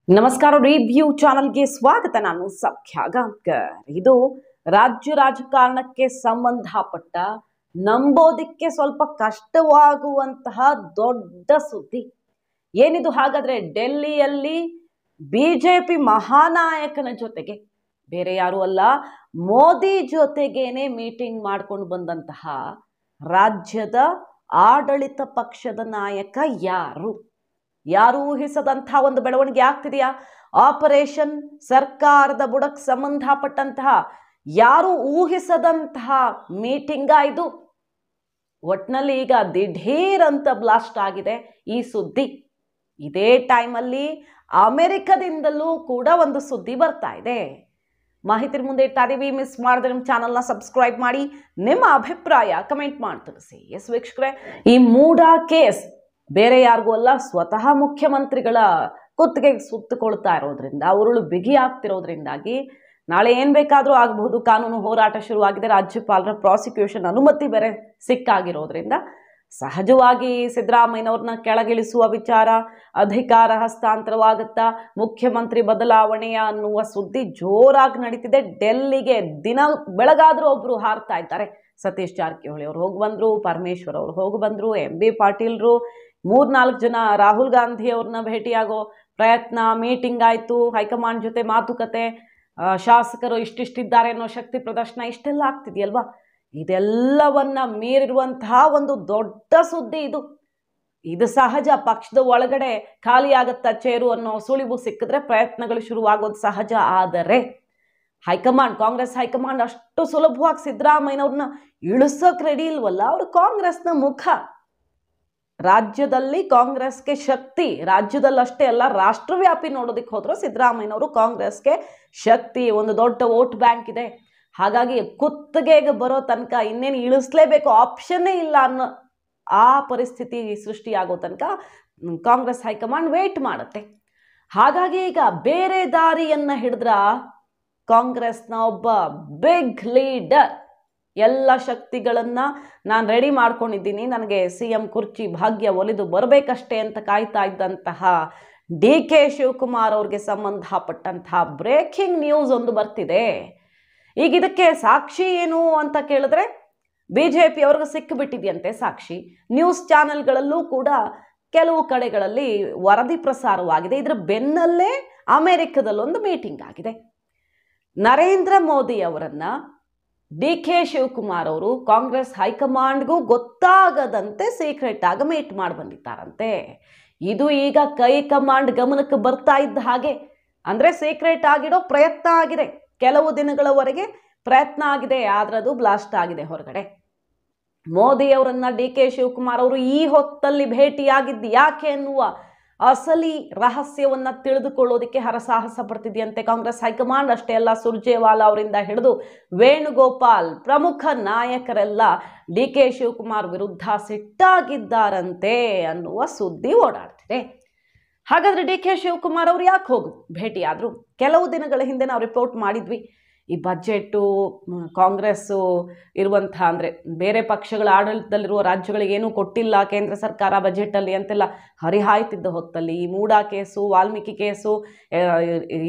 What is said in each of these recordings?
ನಮಸ್ಕಾರ ರಿವ್ಯೂ ಚಾನಲ್ಗೆ ಸ್ವಾಗತ. ನಾನು ಸೌಖ್ಯ ಗಾಂವ್ಕರ್. ಇದು ರಾಜ್ಯ ರಾಜಕಾರಣಕ್ಕೆ ಸಂಬಂಧಪಟ್ಟ ನಂಬೋದಿಕ್ಕೆ ಸ್ವಲ್ಪ ಕಷ್ಟವಾಗುವಂತಹ ದೊಡ್ಡ ಸುದ್ದಿ ಏನಿದು. ಹಾಗಾದ್ರೆ ಡೆಲ್ಲಿಯಲ್ಲಿ ಬಿಜೆಪಿ ಮಹಾನಾಯಕನ ಜೊತೆಗೆ ಬೇರೆ ಯಾರು ಅಲ್ಲ, ಮೋದಿ ಜೊತೆಗೇನೆ ಮೀಟಿಂಗ್ ಮಾಡ್ಕೊಂಡು ಬಂದಂತಹ ರಾಜ್ಯದ ಆಡಳಿತ ಪಕ್ಷದ ನಾಯಕ ಯಾರು ಊಹಿಸದಂತಹ ಒಂದು ಬೆಳವಣಿಗೆ ಆಗ್ತಿದೆಯಾ? ಆಪರೇಷನ್ ಸರ್ಕಾರದ ಬುಡಕ್ಕೆ ಸಂಬಂಧಪಟ್ಟಂತಹ ಯಾರು ಊಹಿಸದಂತಹ ಮೀಟಿಂಗ್ ಇದು. ಒಟ್ನಲ್ಲಿ ಈಗ ದಿಢೀರ್ ಅಂತ ಬ್ಲಾಸ್ಟ್ ಆಗಿದೆ ಈ ಸುದ್ದಿ. ಇದೇ ಟೈಮಲ್ಲಿ ಅಮೆರಿಕದಿಂದಲೂ ಕೂಡ ಒಂದು ಸುದ್ದಿ ಬರ್ತಾ ಇದೆ. ಮಾಹಿತಿ ಮುಂದೆ ಇಡ್ತಾ ಇದೀವಿ. ಮಿಸ್ ಮಾಡಿದ್ರೆ ನಮ್ಮ ಚಾನಲ್ನ ಸಬ್ಸ್ಕ್ರೈಬ್ ಮಾಡಿ, ನಿಮ್ಮ ಅಭಿಪ್ರಾಯ ಕಮೆಂಟ್ ಮಾಡಿ ತಿಳಿಸಿ. ಎಸ್ ವೀಕ್ಷಕರೇ, ಈ ಮೂಡಾ ಕೇಸ್ ಬೇರೆ ಯಾರಿಗೂ ಅಲ್ಲ, ಸ್ವತಃ ಮುಖ್ಯಮಂತ್ರಿಗಳ ಕುತ್ತಿಗೆಗೆ ಸುತ್ತಕೊಳ್ತಾ ಇರೋದ್ರಿಂದ, ಉರುಳು ಬಿಗಿ ಆಗ್ತಿರೋದ್ರಿಂದಾಗಿ ನಾಳೆ ಏನ್ ಬೇಕಾದ್ರೂ ಆಗಬಹುದು. ಕಾನೂನು ಹೋರಾಟ ಶುರುವಾಗಿದೆ. ರಾಜ್ಯಪಾಲರ ಪ್ರಾಸಿಕ್ಯೂಷನ್ ಅನುಮತಿ ಬೇರೆ ಸಿಕ್ಕಾಗಿರೋದ್ರಿಂದ ಸಹಜವಾಗಿ ಸಿದ್ದರಾಮಯ್ಯನವ್ರನ್ನ ಕೆಳಗಿಳಿಸುವ ವಿಚಾರ, ಅಧಿಕಾರ ಹಸ್ತಾಂತರವಾಗುತ್ತಾ, ಮುಖ್ಯಮಂತ್ರಿ ಬದಲಾವಣೆಯ ಅನ್ನುವ ಸುದ್ದಿ ಜೋರಾಗಿ ನಡೀತಿದೆ. ಡೆಲ್ಲಿಗೆ ದಿನ ಬೆಳಗಾದ್ರೂ ಒಬ್ರು ಹಾರ್ತಾ ಇದ್ದಾರೆ. ಸತೀಶ್ ಜಾರಕಿಹೊಳಿ ಅವರು ಹೋಗಿ ಬಂದ್ರು, ಪರಮೇಶ್ವರ್ ಅವರು ಹೋಗಿ ಬಂದ್ರು, MB ಪಾಟೀಲ್ರು, 3-4 ಜನ ರಾಹುಲ್ ಗಾಂಧಿ ಅವ್ರನ್ನ ಭೇಟಿಯಾಗೋ ಪ್ರಯತ್ನ, ಮೀಟಿಂಗ್ ಆಯ್ತು, ಹೈಕಮಾಂಡ್ ಜೊತೆ ಮಾತುಕತೆ, ಶಾಸಕರು ಇಷ್ಟಿಷ್ಟಿದ್ದಾರೆ ಅನ್ನೋ ಶಕ್ತಿ ಪ್ರದರ್ಶನ, ಇಷ್ಟೆಲ್ಲ ಆಗ್ತಿದೆಯಲ್ವಾ. ಇದೆಲ್ಲವನ್ನ ಮೀರಿರುವಂತಹ ಒಂದು ದೊಡ್ಡ ಸುದ್ದಿ ಇದು ಸಹಜ. ಪಕ್ಷದ ಒಳಗಡೆ ಖಾಲಿ ಆಗತ್ತಾ ಚೇರು ಅನ್ನೋ ಸುಳಿವು ಸಿಕ್ಕಿದ್ರೆ ಪ್ರಯತ್ನಗಳು ಶುರುವಾಗೋದು ಸಹಜ. ಆದರೆ ಹೈಕಮಾಂಡ್, ಕಾಂಗ್ರೆಸ್ ಹೈಕಮಾಂಡ್ ಅಷ್ಟು ಸುಲಭವಾಗಿ ಸಿದ್ದರಾಮಯ್ಯನವ್ರನ್ನ ಇಳಿಸೋಕ್ ರೆಡಿ ಇಲ್ವಲ್ಲ. ಅವರು ಕಾಂಗ್ರೆಸ್ನ ಮುಖ. ರಾಜ್ಯದಲ್ಲಿ ಕಾಂಗ್ರೆಸ್ಗೆ ಶಕ್ತಿ, ರಾಜ್ಯದಲ್ಲಿ ಅಷ್ಟೇ ಅಲ್ಲ ರಾಷ್ಟ್ರವ್ಯಾಪಿ ನೋಡೋದಕ್ಕೆ ಹೋದ್ರು ಸಿದ್ದರಾಮಯ್ಯನವರು ಕಾಂಗ್ರೆಸ್ಗೆ ಶಕ್ತಿ, ಒಂದು ದೊಡ್ಡ ವೋಟ್ ಬ್ಯಾಂಕ್ ಇದೆ. ಹಾಗಾಗಿ ಕುತ್ತಿಗೆಗೆ ಬರೋ ತನಕ ಇನ್ನೇನು ಇಳಿಸ್ಲೇಬೇಕು, ಆಪ್ಷನ್ನೇ ಇಲ್ಲ ಅನ್ನೋ ಆ ಪರಿಸ್ಥಿತಿ ಸೃಷ್ಟಿಯಾಗೋ ತನಕ ಕಾಂಗ್ರೆಸ್ ಹೈಕಮಾಂಡ್ ವೇಟ್ ಮಾಡುತ್ತೆ. ಹಾಗಾಗಿ ಈಗ ಬೇರೆ ದಾರಿಯನ್ನ ಹಿಡಿದ್ರ ಕಾಂಗ್ರೆಸ್ನ ಒಬ್ಬ ಬಿಗ್ ಲೀಡರ್, ಎಲ್ಲ ಶಕ್ತಿಗಳನ್ನ ನಾನು ರೆಡಿ ಮಾಡ್ಕೊಂಡಿದ್ದೀನಿ, ನನಗೆ CM ಕುರ್ಚಿ ಭಾಗ್ಯ ಒಲಿದು ಬರಬೇಕಷ್ಟೇ ಅಂತ ಕಾಯ್ತಾ ಇದ್ದಂತಹ DK ಶಿವಕುಮಾರ್ ಅವ್ರಿಗೆ ಸಂಬಂಧಪಟ್ಟಂತಹ ಬ್ರೇಕಿಂಗ್ ನ್ಯೂಸ್ ಒಂದು ಬರ್ತಿದೆ. ಈಗ ಇದಕ್ಕೆ ಸಾಕ್ಷಿ ಏನು ಅಂತ ಕೇಳಿದ್ರೆ BJP ಅವ್ರಿಗೆ ಸಿಕ್ಕಿಬಿಟ್ಟಿದೆಯಂತೆ ಸಾಕ್ಷಿ. ನ್ಯೂಸ್ ಚಾನೆಲ್ಗಳಲ್ಲೂ ಕೂಡ ಕೆಲವು ಕಡೆಗಳಲ್ಲಿ ವರದಿ ಪ್ರಸಾರವಾಗಿದೆ. ಇದರ ಬೆನ್ನಲ್ಲೇ ಅಮೆರಿಕದಲ್ಲೊಂದು ಮೀಟಿಂಗ್ ಆಗಿದೆ. ನರೇಂದ್ರ ಮೋದಿ ಅವರನ್ನ DK ಶಿವಕುಮಾರ್ ಅವರು ಕಾಂಗ್ರೆಸ್ ಹೈಕಮಾಂಡ್ಗೂ ಗೊತ್ತಾಗದಂತೆ ಸೀಕ್ರೆಟ್ ಆಗಿ ಮೀಟ್ ಮಾಡಿ ಬಂದಿದ್ದಾರಂತೆ. ಇದು ಈಗ ಹೈಕಮಾಂಡ್ ಗಮನಕ್ಕೆ ಬರ್ತಾ ಇದ್ದ ಹಾಗೆ, ಅಂದ್ರೆ ಸೀಕ್ರೆಟ್ ಆಗಿಡೋ ಪ್ರಯತ್ನ ಆಗಿದೆ. ಕೆಲವು ದಿನಗಳವರೆಗೆ ಪ್ರಯತ್ನ ಆಗಿದೆ, ಆದ್ರೆ ಅದು ಬ್ಲಾಸ್ಟ್ ಆಗಿದೆ ಹೊರಗಡೆ. ಮೋದಿ ಅವರನ್ನ DK ಶಿವಕುಮಾರ್ ಅವರು ಈ ಹೊತ್ತಲ್ಲಿ ಭೇಟಿಯಾಗಿದ್ದು ಯಾಕೆ ಎನ್ನುವ ಅಸಲಿ ರಹಸ್ಯವನ್ನ ತಿಳಿದುಕೊಳ್ಳೋದಕ್ಕೆ ಹರಸಾಹಸ ಪಡ್ತಿದೆಯಂತೆ ಕಾಂಗ್ರೆಸ್ ಹೈಕಮಾಂಡ್. ಅಷ್ಟೇ ಅಲ್ಲ, ಸುರ್ಜೇವಾಲಾ ಅವರಿಂದ ಹಿಡಿದು ವೇಣುಗೋಪಾಲ್ ಪ್ರಮುಖ ನಾಯಕರೆಲ್ಲ DK ಶಿವಕುಮಾರ್ ವಿರುದ್ಧ ಸಿಟ್ಟಾಗಿದ್ದಾರಂತೆ ಅನ್ನುವ ಸುದ್ದಿ ಓಡಾಡ್ತಿದೆ. ಹಾಗಾದ್ರೆ DK ಶಿವಕುಮಾರ್ ಅವರು ಯಾಕೆ ಹೋಗಿ ಭೇಟಿಯಾದ್ರು? ಕೆಲವು ದಿನಗಳ ಹಿಂದೆ ನಾವು ರಿಪೋರ್ಟ್ ಮಾಡಿದ್ವಿ. ಈ ಬಜೆಟ್ಟು ಕಾಂಗ್ರೆಸ್ಸು ಇರುವಂತಹ, ಅಂದರೆ ಬೇರೆ ಪಕ್ಷಗಳ ಆಡಳಿತದಲ್ಲಿರುವ ರಾಜ್ಯಗಳಿಗೆ ಏನೂ ಕೊಟ್ಟಿಲ್ಲ ಕೇಂದ್ರ ಸರ್ಕಾರ ಬಜೆಟಲ್ಲಿ ಅಂತೆಲ್ಲ ಹರಿಹಾಯ್ತಿದ್ದ ಹೊತ್ತಲ್ಲಿ ಈ ಮೂಡಾ ಕೇಸು, ವಾಲ್ಮೀಕಿ ಕೇಸು,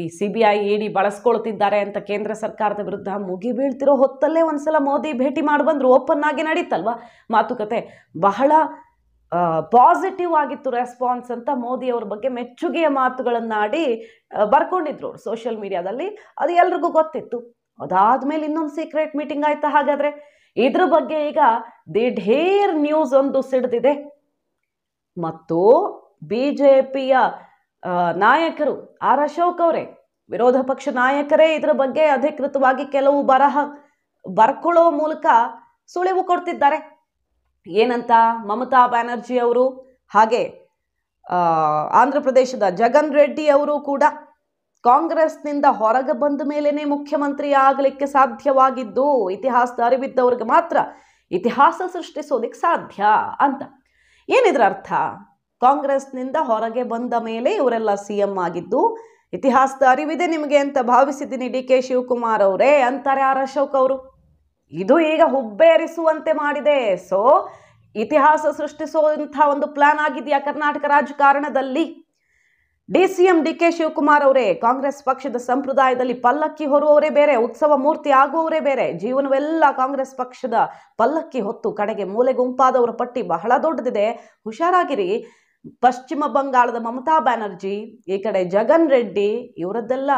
ಈ CBI ED ಬಳಸ್ಕೊಳ್ತಿದ್ದಾರೆ ಅಂತ ಕೇಂದ್ರ ಸರ್ಕಾರದ ವಿರುದ್ಧ ಮುಗಿ ಬೀಳ್ತಿರೋ ಹೊತ್ತಲ್ಲೇ ಒಂದ್ಸಲ ಮೋದಿ ಭೇಟಿ ಮಾಡಿ ಬಂದ್ರು. ಓಪನ್ ಆಗಿ ನಡೀತಲ್ವ ಮಾತುಕತೆ. ಬಹಳ ಪಾಸಿಟಿವ್ ಆಗಿತ್ತು ರೆಸ್ಪಾನ್ಸ್ ಅಂತ ಮೋದಿ ಅವ್ರ ಬಗ್ಗೆ ಮೆಚ್ಚುಗೆಯ ಮಾತುಗಳನ್ನಾಡಿ ಬರ್ಕೊಂಡಿದ್ರು ಸೋಷಿಯಲ್ ಮೀಡಿಯಾದಲ್ಲಿ. ಅದು ಎಲ್ರಿಗೂ ಗೊತ್ತಿತ್ತು. ಅದಾದ್ಮೇಲೆ ಇನ್ನೊಂದು ಸೀಕ್ರೆಟ್ ಮೀಟಿಂಗ್ ಆಯ್ತಾ? ಹಾಗಾದ್ರೆ ಇದ್ರ ಬಗ್ಗೆ ಈಗ ದಿಢೀರ್ ನ್ಯೂಸ್ ಒಂದು ಸಿಡಿದಿದೆ. ಮತ್ತು BJPಯ ನಾಯಕರು R ಅಶೋಕ್ ಅವರೇ, ವಿರೋಧ ಪಕ್ಷ ನಾಯಕರೇ ಇದ್ರ ಬಗ್ಗೆ ಅಧಿಕೃತವಾಗಿ ಕೆಲವು ಬರ್ಕೊಳ್ಳೋ ಮೂಲಕ ಸುಳಿವು ಕೊಡ್ತಿದ್ದಾರೆ. ಏನಂತ? ಮಮತಾ ಬ್ಯಾನರ್ಜಿ ಅವರು ಹಾಗೆ ಆಂಧ್ರ ಪ್ರದೇಶದ ಜಗನ್ ರೆಡ್ಡಿ ಅವರು ಕೂಡ ಕಾಂಗ್ರೆಸ್ನಿಂದ ಹೊರಗೆ ಬಂದ ಮೇಲೇನೆ ಮುಖ್ಯಮಂತ್ರಿ ಆಗಲಿಕ್ಕೆ ಸಾಧ್ಯವಾಗಿದ್ದು, ಇತಿಹಾಸದ ಅರಿವಿದ್ದವ್ರಿಗೆ ಮಾತ್ರ ಇತಿಹಾಸ ಸೃಷ್ಟಿಸೋದಕ್ಕೆ ಸಾಧ್ಯ ಅಂತ. ಏನಿದ್ರ ಅರ್ಥ? ಕಾಂಗ್ರೆಸ್ನಿಂದ ಹೊರಗೆ ಬಂದ ಮೇಲೆ ಇವರೆಲ್ಲ CM ಆಗಿದ್ದು ಇತಿಹಾಸದ ಅರಿವಿದೆ ನಿಮಗೆ ಅಂತ ಭಾವಿಸಿದ್ದೀನಿ DK ಶಿವಕುಮಾರ್ ಅವರೇ ಅಂತಾರೆ R ಅಶೋಕ್ ಅವರು. ಇದು ಈಗ ಹುಬ್ಬೇರಿಸುವಂತೆ ಮಾಡಿದೆ. ಸೊ ಇತಿಹಾಸ ಸೃಷ್ಟಿಸುವಂತಹ ಒಂದು ಪ್ಲಾನ್ ಆಗಿದೆಯಾ ಕರ್ನಾಟಕ ರಾಜಕಾರಣದಲ್ಲಿ? DCM DK ಶಿವಕುಮಾರ್ ಅವರೇ, ಕಾಂಗ್ರೆಸ್ ಪಕ್ಷದ ಸಂಪ್ರದಾಯದಲ್ಲಿ ಪಲ್ಲಕ್ಕಿ ಹೊರುವವರೇ ಬೇರೆ, ಉತ್ಸವ ಮೂರ್ತಿ ಆಗುವವರೇ ಬೇರೆ. ಜೀವನವೆಲ್ಲ ಕಾಂಗ್ರೆಸ್ ಪಕ್ಷದ ಪಲ್ಲಕ್ಕಿ ಹೊತ್ತು ಕಡೆಗೆ ಮೂಲೆ ಗುಂಪಾದವರ ಪಟ್ಟಿ ಬಹಳ ದೊಡ್ಡದಿದೆ, ಹುಷಾರಾಗಿರಿ. ಪಶ್ಚಿಮ ಬಂಗಾಳದ ಮಮತಾ ಬ್ಯಾನರ್ಜಿ, ಈ ಕಡೆ ಜಗನ್ ರೆಡ್ಡಿ, ಇವರದ್ದೆಲ್ಲ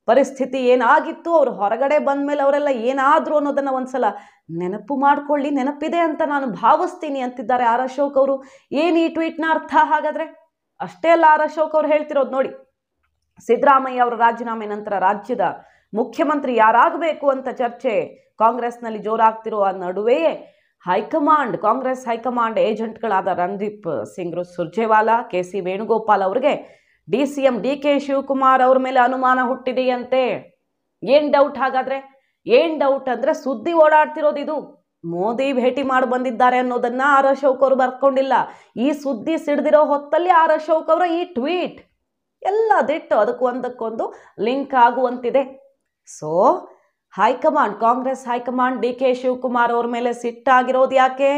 ಪರಿಸ್ಥಿತಿ ಏನಾಗಿತ್ತು, ಅವರು ಹೊರಗಡೆ ಬಂದ ಮೇಲೆ ಅವರೆಲ್ಲ ಏನಾದ್ರು ಅನ್ನೋದನ್ನ ಒಂದ್ಸಲ ನೆನಪು ಮಾಡ್ಕೊಳ್ಳಿ. ನೆನಪಿದೆ ಅಂತ ನಾನು ಭಾವಿಸ್ತೀನಿ ಅಂತಿದ್ದಾರೆ ಆರ್ ಅಶೋಕ್ ಅವರು. ಏನು ಈ ಟ್ವೀಟ್ನ ಅರ್ಥ ಹಾಗಾದ್ರೆ? ಅಷ್ಟೇ ಅಲ್ಲ, ಆರ್ ಅಶೋಕ್ ಅವ್ರು ಹೇಳ್ತಿರೋದು ನೋಡಿ, ಸಿದ್ದರಾಮಯ್ಯ ಅವರ ರಾಜೀನಾಮೆ ನಂತರ ರಾಜ್ಯದ ಮುಖ್ಯಮಂತ್ರಿ ಯಾರಾಗಬೇಕು ಅಂತ ಚರ್ಚೆ ಕಾಂಗ್ರೆಸ್ನಲ್ಲಿ ಜೋರಾಗ್ತಿರುವ ನಡುವೆಯೇ ಕಾಂಗ್ರೆಸ್ ಹೈಕಮಾಂಡ್ ಏಜೆಂಟ್ಗಳಾದ ರಣದೀಪ್ ಸಿಂಗ್ ಸುರ್ಜೇವಾಲಾ, KC ವೇಣುಗೋಪಾಲ್ ಅವರಿಗೆ DCM DK ಶಿವಕುಮಾರ್ ಅವ್ರ ಮೇಲೆ ಅನುಮಾನ ಹುಟ್ಟಿದೆಯಂತೆ. ಏನ್ ಡೌಟ್ ಹಾಗಾದ್ರೆ? ಏನ್ ಡೌಟ್ ಅಂದ್ರೆ ಸುದ್ದಿ ಓಡಾಡ್ತಿರೋದು ಇದು. ಮೋದಿ ಭೇಟಿ ಮಾಡಿ ಬಂದಿದ್ದಾರೆ ಅನ್ನೋದನ್ನ ಆರ್ ಅಶೋಕ್ ಅವರು ಬರ್ಕೊಂಡಿಲ್ಲ. ಈ ಸುದ್ದಿ ಸಿಡ್ದಿರೋ ಹೊತ್ತಲ್ಲಿ ಆರ್ ಅಶೋಕ್ ಅವರ ಈ ಟ್ವೀಟ್ ಎಲ್ಲ ದಿಟ್ಟು ಅದಕ್ಕೂ ಒಂದಕ್ಕೊಂದು ಲಿಂಕ್ ಆಗುವಂತಿದೆ. So Congress high command DK Shivakumar ಅವ್ರ ಮೇಲೆ ಸಿಟ್ಟಾಗಿರೋದು ಯಾಕೆ?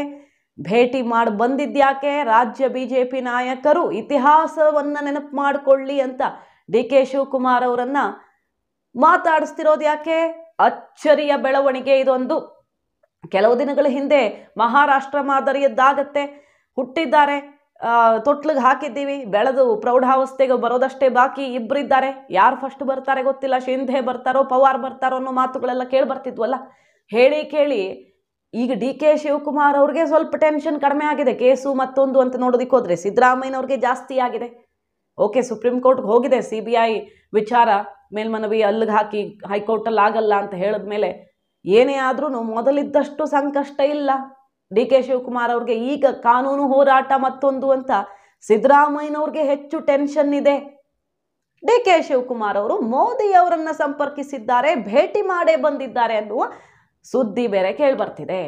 ಭೇಟಿ ಮಾಡಿ ಬಂದಿದ್ಯಾಕೆ? ರಾಜ್ಯ BJP ನಾಯಕರು ಇತಿಹಾಸವನ್ನ ನೆನಪು ಮಾಡಿಕೊಳ್ಳಿ ಅಂತ DK ಶಿವಕುಮಾರ್ ಅವರನ್ನ ಮಾತಾಡಿಸ್ತಿರೋದು ಯಾಕೆ? ಅಚ್ಚರಿಯ ಬೆಳವಣಿಗೆ ಇದೊಂದು. ಕೆಲವು ದಿನಗಳ ಹಿಂದೆ ಮಹಾರಾಷ್ಟ್ರ ಮಾದರಿಯದ್ದಾಗತ್ತೆ, ಹುಟ್ಟಿದ್ದಾರೆ, ತೊಟ್ಲಿಗೆ ಹಾಕಿದ್ದೀವಿ, ಬೆಳೆದು ಪ್ರೌಢಾವಸ್ಥೆಗೆ ಬರೋದಷ್ಟೇ ಬಾಕಿ, ಇಬ್ಬರಿದ್ದಾರೆ, ಯಾರು ಫಸ್ಟ್ ಬರ್ತಾರೆ ಗೊತ್ತಿಲ್ಲ, ಶಿಂಧೆ ಬರ್ತಾರೋ ಪವಾರ್ ಬರ್ತಾರೋ ಅನ್ನೋ ಮಾತುಗಳೆಲ್ಲ ಕೇಳಿ ಬರ್ತಿದ್ವಲ್ಲ. ಹೇಳಿ ಕೇಳಿ ಈಗ DK ಶಿವಕುಮಾರ್ ಅವ್ರಿಗೆ ಸ್ವಲ್ಪ ಟೆನ್ಷನ್ ಕಡಿಮೆ ಆಗಿದೆ. ಕೇಸು ಮತ್ತೊಂದು ಅಂತ ನೋಡೋದಕ್ಕೆ ಹೋದ್ರೆ ಸಿದ್ದರಾಮಯ್ಯನವ್ರಿಗೆ ಜಾಸ್ತಿ ಆಗಿದೆ. ಓಕೆ, ಸುಪ್ರೀಂ ಕೋರ್ಟ್ಗೆ ಹೋಗಿದೆ, CBI ವಿಚಾರ ಮೇಲ್ಮನವಿ ಅಲ್ಲಿಗೆ ಹಾಕಿ ಹೈಕೋರ್ಟಲ್ಲಿ ಆಗಲ್ಲ ಅಂತ ಹೇಳಿದ್ಮೇಲೆ ಏನೇ ಆದ್ರೂ ಮೊದಲಿದ್ದಷ್ಟು ಸಂಕಷ್ಟ ಇಲ್ಲ DK ಶಿವಕುಮಾರ್ ಅವ್ರಿಗೆ. ಈಗ ಕಾನೂನು ಹೋರಾಟ ಮತ್ತೊಂದು ಅಂತ ಸಿದ್ದರಾಮಯ್ಯನವ್ರಿಗೆ ಹೆಚ್ಚು ಟೆನ್ಷನ್ ಇದೆ. DK ಶಿವಕುಮಾರ್ ಅವರು ಮೋದಿ ಅವರನ್ನ ಸಂಪರ್ಕಿಸಿದ್ದಾರೆ, ಭೇಟಿ ಮಾಡೇ ಬಂದಿದ್ದಾರೆ ಅನ್ನುವ ಸುದ್ದಿ ಬೇರೆ ಕೇಳ್ಬರ್ತಿದೆ.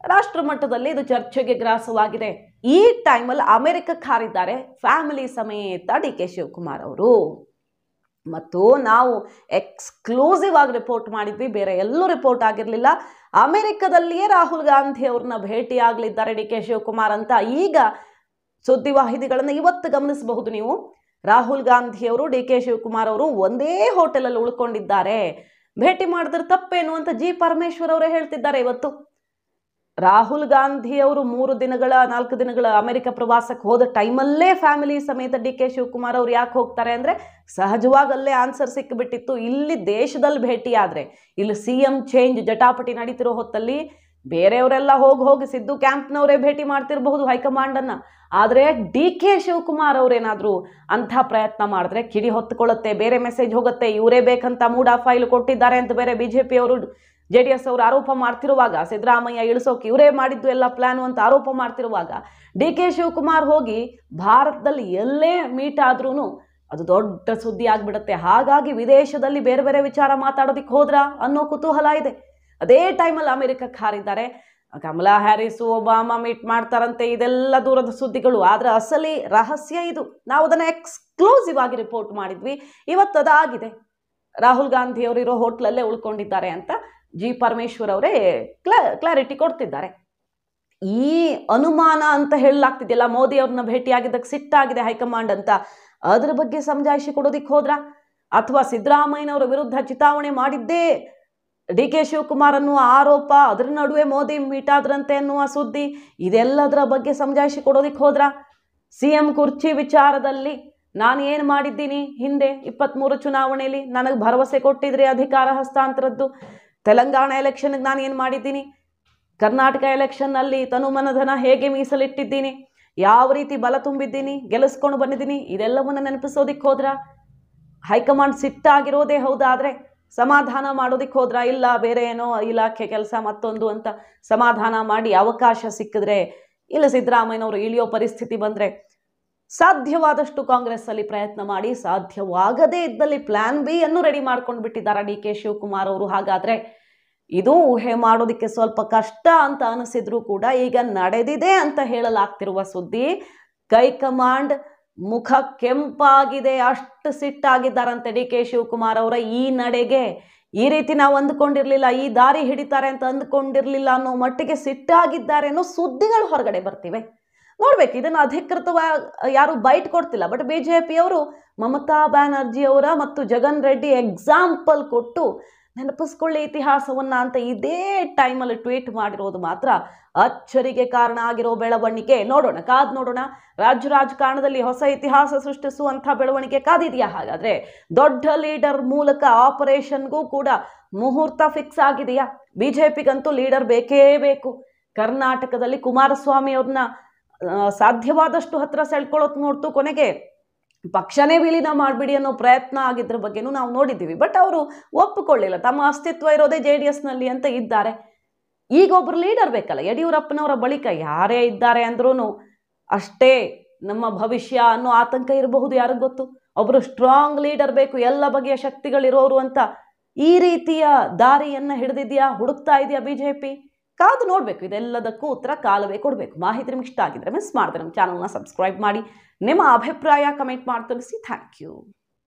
ರಾಷ್ಟ್ರ ಮಟ್ಟದಲ್ಲಿ ಇದು ಚರ್ಚೆಗೆ ಗ್ರಾಸವಾಗಿದೆ. ಈ ಟೈಮಲ್ಲಿ ಅಮೆರಿಕಕ್ಕೆ ಹಾರಿದ್ದಾರೆ ಫ್ಯಾಮಿಲಿ ಸಮೇತ DK ಶಿವಕುಮಾರ್ ಅವರು. ಮತ್ತು ನಾವು ಎಕ್ಸ್ಕ್ಲೂಸಿವ್ ಆಗಿ ರಿಪೋರ್ಟ್ ಮಾಡಿದ್ವಿ, ಬೇರೆ ಎಲ್ಲೂ ರಿಪೋರ್ಟ್ ಆಗಿರಲಿಲ್ಲ. ಅಮೆರಿಕದಲ್ಲಿಯೇ ರಾಹುಲ್ ಗಾಂಧಿ ಅವ್ರನ್ನ ಭೇಟಿ ಆಗಲಿದ್ದಾರೆ DK ಶಿವಕುಮಾರ್ ಅಂತ ಈಗ ಸುದ್ದಿವಾಹಿನಿಗಳನ್ನು ಇವತ್ತು ಗಮನಿಸಬಹುದು ನೀವು. ರಾಹುಲ್ ಗಾಂಧಿ ಅವರು DK ಶಿವಕುಮಾರ್ ಅವರು ಒಂದೇ ಹೋಟೆಲಲ್ಲಿ ಉಳ್ಕೊಂಡಿದ್ದಾರೆ, ಭೇಟಿ ಮಾಡಿದ್ರೆ ತಪ್ಪೇನು ಅಂತ G ಪರಮೇಶ್ವರ್ ಅವರೇ ಹೇಳ್ತಿದ್ದಾರೆ ಇವತ್ತು. ರಾಹುಲ್ ಗಾಂಧಿ ಅವರು 4 ದಿನಗಳ ಅಮೆರಿಕ ಪ್ರವಾಸಕ್ಕೆ ಹೋದ ಟೈಮಲ್ಲೇ ಫ್ಯಾಮಿಲಿ ಸಮೇತ DK ಶಿವಕುಮಾರ್ ಅವ್ರು ಯಾಕೆ ಹೋಗ್ತಾರೆ ಅಂದರೆ ಸಹಜವಾಗಿ ಅಲ್ಲೇ ಆನ್ಸರ್ ಸಿಕ್ಕಿಬಿಟ್ಟಿತ್ತು. ಇಲ್ಲಿ ದೇಶದಲ್ಲಿ ಭೇಟಿ ಆದರೆ, ಇಲ್ಲಿ CM ಚೇಂಜ್ ಜಟಾಪಟಿ ನಡೀತಿರೋ ಹೊತ್ತಲ್ಲಿ ಬೇರೆಯವರೆಲ್ಲ ಹೋಗಿ ಸಿದ್ದು ಕ್ಯಾಂಪ್ನವರೇ ಭೇಟಿ ಮಾಡ್ತಿರಬಹುದು ಹೈಕಮಾಂಡನ್ನು. ಆದರೆ DK ಶಿವಕುಮಾರ್ ಅವರೇನಾದರೂ ಅಂಥ ಪ್ರಯತ್ನ ಮಾಡಿದ್ರೆ ಕಿಡಿ ಹೊತ್ಕೊಳ್ಳುತ್ತೆ, ಬೇರೆ ಮೆಸೇಜ್ ಹೋಗುತ್ತೆ, ಇವರೇ ಬೇಕಂತ ಮೂಡ ಫೈಲ್ ಕೊಟ್ಟಿದ್ದಾರೆ ಅಂತ ಬೇರೆ BJP ಅವರು JDS ಅವರು ಆರೋಪ ಮಾಡ್ತಿರುವಾಗ, ಸಿದ್ದರಾಮಯ್ಯ ಇಳಿಸೋಕೆ ಇವರೇ ಮಾಡಿದ್ದು ಎಲ್ಲ ಪ್ಲಾನು ಅಂತ ಆರೋಪ ಮಾಡ್ತಿರುವಾಗ DK ಶಿವಕುಮಾರ್ ಹೋಗಿ ಭಾರತದಲ್ಲಿ ಎಲ್ಲೇ ಮೀಟ್ ಆದ್ರೂ ಅದು ದೊಡ್ಡ ಸುದ್ದಿ ಆಗ್ಬಿಡುತ್ತೆ. ಹಾಗಾಗಿ ವಿದೇಶದಲ್ಲಿ ಬೇರೆ ಬೇರೆ ವಿಚಾರ ಮಾತಾಡೋದಿಕ್ಕೆ ಹೋದ್ರ ಅನ್ನೋ ಕುತೂಹಲ ಇದೆ. ಅದೇ ಟೈಮಲ್ಲಿ ಅಮೆರಿಕಕ್ಕೆ ಹಾರಿದ್ದಾರೆ. ಕಮಲಾ ಹ್ಯಾರಿಸ್ ಒಬಾಮಾ ಮೀಟ್ ಮಾಡ್ತಾರಂತೆ, ಇದೆಲ್ಲ ದೂರದ ಸುದ್ದಿಗಳು. ಆದ್ರೆ ಅಸಲಿ ರಹಸ್ಯ ಇದು. ನಾವು ಅದನ್ನ ಎಕ್ಸ್ಕ್ಲೂಸಿವ್ ಆಗಿ ರಿಪೋರ್ಟ್ ಮಾಡಿದ್ವಿ. ಇವತ್ತು ಅದಾಗಿದೆ. ರಾಹುಲ್ ಗಾಂಧಿ ಅವರು ಇರೋ ಹೋಟ್ಲಲ್ಲೇ ಉಳ್ಕೊಂಡಿದ್ದಾರೆ ಅಂತ G ಪರಮೇಶ್ವರ್ ಅವರೇ ಕ್ಲಾರಿಟಿ ಕೊಡ್ತಿದ್ದಾರೆ. ಈ ಅನುಮಾನ ಅಂತ ಹೇಳಲಾಗ್ತಿದೆಯಲ್ಲ, ಮೋದಿ ಅವ್ರನ್ನ ಭೇಟಿಯಾಗಿದ್ದಕ್ಕೆ ಸಿಟ್ಟಾಗಿದೆ ಹೈಕಮಾಂಡ್ ಅಂತ, ಅದ್ರ ಬಗ್ಗೆ ಸಮಜಾಯಿಷಿ ಕೊಡೋದಿಕ್ಕೆ ಹೋದ್ರ, ಅಥವಾ ಸಿದ್ದರಾಮಯ್ಯನವರ ವಿರುದ್ಧ ಚಿತಾವಣೆ ಮಾಡಿದ್ದೇ DK ಶಿವಕುಮಾರ್ ಅನ್ನುವ ಆರೋಪ, ಅದ್ರ ನಡುವೆ ಮೋದಿ ಮೀಟ್ ಆದ್ರಂತೆ ಅನ್ನುವ ಸುದ್ದಿ, ಇದೆಲ್ಲದರ ಬಗ್ಗೆ ಸಮಜಾಯಿಷಿ ಕೊಡೋದಿಕ್ಕೆ ಹೋದ್ರ, CM ಕುರ್ಚಿ ವಿಚಾರದಲ್ಲಿ ನಾನು ಏನು ಮಾಡಿದ್ದೀನಿ, ಹಿಂದೆ 23 ಚುನಾವಣೆಯಲ್ಲಿ ನನಗೆ ಭರವಸೆ ಕೊಟ್ಟಿದ್ರಿ ಅಧಿಕಾರ ಹಸ್ತಾಂತರದ್ದು, ತೆಲಂಗಾಣ ಎಲೆಕ್ಷನ್ಗೆ ನಾನು ಏನು ಮಾಡಿದ್ದೀನಿ, ಕರ್ನಾಟಕ ಎಲೆಕ್ಷನ್ನಲ್ಲಿ ತನುಮನಧನ ಹೇಗೆ ಮೀಸಲಿಟ್ಟಿದ್ದೀನಿ, ಯಾವ ರೀತಿ ಬಲ ತುಂಬಿದ್ದೀನಿ, ಗೆಲ್ಲಿಸ್ಕೊಂಡು ಬಂದಿದ್ದೀನಿ, ಇದೆಲ್ಲವನ್ನು ನೆನಪಿಸೋದಿಕ್ಕೆ ಹೋದ್ರ, ಹೈಕಮಾಂಡ್ ಸಿಟ್ಟಾಗಿರೋದೇ ಹೌದಾದರೆ ಸಮಾಧಾನ ಮಾಡೋದಿಕ್ಕೆ ಹೋದ್ರ, ಇಲ್ಲ ಬೇರೆ ಏನೋ ಇಲಾಖೆ ಕೆಲಸ ಮತ್ತೊಂದು ಅಂತ ಸಮಾಧಾನ ಮಾಡಿ ಅವಕಾಶ ಸಿಕ್ಕಿದ್ರೆ, ಇಲ್ಲ ಸಿದ್ದರಾಮಯ್ಯನವರು ಇಳಿಯೋ ಪರಿಸ್ಥಿತಿ ಬಂದರೆ ಸಾಧ್ಯವಾದಷ್ಟು ಕಾಂಗ್ರೆಸ್ ಅಲ್ಲಿ ಪ್ರಯತ್ನ ಮಾಡಿ, ಸಾಧ್ಯವಾಗದೇ ಇದ್ದಲ್ಲಿ ಪ್ಲಾನ್ B ಅನ್ನು ರೆಡಿ ಮಾಡ್ಕೊಂಡು ಬಿಟ್ಟಿದ್ದಾರೆ DK ಶಿವಕುಮಾರ್ ಅವರು. ಹಾಗಾದ್ರೆ ಇದು ಊಹೆ ಮಾಡೋದಕ್ಕೆ ಸ್ವಲ್ಪ ಕಷ್ಟ ಅಂತ ಅನಿಸಿದ್ರು ಕೂಡ ಈಗ ನಡೆದಿದೆ ಅಂತ ಹೇಳಲಾಗ್ತಿರುವ ಸುದ್ದಿ. ಹೈಕಮಾಂಡ್ ಮುಖ ಕೆಂಪಾಗಿದೆ, ಅಷ್ಟು ಸಿಟ್ಟಾಗಿದ್ದಾರಂತೆ DK ಶಿವಕುಮಾರ್ ಅವರ ಈ ನಡೆಗೆ. ಈ ರೀತಿ ನಾವು ಅಂದುಕೊಂಡಿರ್ಲಿಲ್ಲ, ಈ ದಾರಿ ಹಿಡಿತಾರೆ ಅಂತ ಅಂದುಕೊಂಡಿರ್ಲಿಲ್ಲ ಅನ್ನೋ ಮಟ್ಟಿಗೆ ಸಿಟ್ಟಾಗಿದ್ದಾರೆ ಅನ್ನೋ ಸುದ್ದಿಗಳು ಹೊರಗಡೆ ಬರ್ತಿವೆ. ನೋಡ್ಬೇಕು. ಇದನ್ನು ಅಧಿಕೃತವಾಗಿ ಯಾರು ಬೈಟ್ ಕೊಡ್ತಿಲ್ಲ. ಬಟ್ ಬಿಜೆಪಿಯವರು ಮಮತಾ ಬ್ಯಾನರ್ಜಿ ಅವರ ಮತ್ತು ಜಗನ್ ರೆಡ್ಡಿ ಎಕ್ಸಾಂಪಲ್ ಕೊಟ್ಟು ನೆನಪಿಸ್ಕೊಳ್ಳಿ ಇತಿಹಾಸವನ್ನ ಅಂತ ಇದೇ ಟೈಮಲ್ಲಿ ಟ್ವೀಟ್ ಮಾಡಿರೋದು ಮಾತ್ರ ಅಚ್ಚರಿಗೆ ಕಾರಣ ಆಗಿರೋ ಬೆಳವಣಿಗೆ. ನೋಡೋಣ, ಕಾದ್ ನೋಡೋಣ. ರಾಜ್ಯ ರಾಜಕಾರಣದಲ್ಲಿ ಹೊಸ ಇತಿಹಾಸ ಸೃಷ್ಟಿಸುವಂಥ ಬೆಳವಣಿಗೆ ಕಾದಿದೆಯಾ? ಹಾಗಾದ್ರೆ ದೊಡ್ಡ ಲೀಡರ್ ಮೂಲಕ ಆಪರೇಷನ್ಗೂ ಕೂಡ ಮುಹೂರ್ತ ಫಿಕ್ಸ್ ಆಗಿದೆಯಾ? ಬಿಜೆಪಿಗಂತೂ ಲೀಡರ್ ಬೇಕೇ ಬೇಕು. ಕರ್ನಾಟಕದಲ್ಲಿ ಕುಮಾರಸ್ವಾಮಿ ಅವ್ರನ್ನ ಸಾಧ್ಯವಾದಷ್ಟು ಹತ್ರ ಸೆಳ್ಕೊಳ್ಳೋದು ನೋಡ್ತು, ಕೊನೆಗೆ ಪಕ್ಷನೇ ವಿಲೀನ ಮಾಡಿಬಿಡಿ ಅನ್ನೋ ಪ್ರಯತ್ನ ಆಗಿದ್ರ ಬಗ್ಗೆನೂ ನಾವು ನೋಡಿದ್ದೀವಿ. ಬಟ್ ಅವರು ಒಪ್ಪಿಕೊಳ್ಳಿಲ್ಲ, ತಮ್ಮ ಅಸ್ತಿತ್ವ ಇರೋದೇ JDSನಲ್ಲಿ ಅಂತ ಇದ್ದಾರೆ. ಈಗ ಒಬ್ರು ಲೀಡರ್ ಬೇಕಲ್ಲ. ಯಡಿಯೂರಪ್ಪನವರ ಬಳಿಕ ಯಾರೇ ಇದ್ದಾರೆ ಅಂದ್ರೂ ಅಷ್ಟೇ ನಮ್ಮ ಭವಿಷ್ಯ ಅನ್ನೋ ಆತಂಕ ಇರಬಹುದು, ಯಾರಿಗೂ ಗೊತ್ತು. ಒಬ್ರು ಸ್ಟ್ರಾಂಗ್ ಲೀಡರ್ ಬೇಕು, ಎಲ್ಲ ಬಗೆಯ ಶಕ್ತಿಗಳಿರೋರು ಅಂತ ಈ ರೀತಿಯ ದಾರಿಯನ್ನ ಹಿಡಿದಿದ್ಯಾ, ಹುಡುಕ್ತಾ ಇದೆಯಾ ಬಿಜೆಪಿ? ಕಾದು ನೋಡಬೇಕು. ಇದೆಲ್ಲದಕ್ಕೂ ಉತ್ತರ ಕಾಲವೇ ಕೊಡಬೇಕು. ಮಾಹಿತಿ ನಿಮ್ಗೆ ಇಷ್ಟ ಆಗಿದ್ರೆ ಮಿಸ್ ಮಾಡಿದ್ರೆ ನಮ್ಮ ಚಾನಲ್ನ ಸಬ್ಸ್ಕ್ರೈಬ್ ಮಾಡಿ. ನಿಮ್ಮ ಅಭಿಪ್ರಾಯ ಕಮೆಂಟ್ ಮಾಡಿ ತಿಳಿಸಿ. Thank you.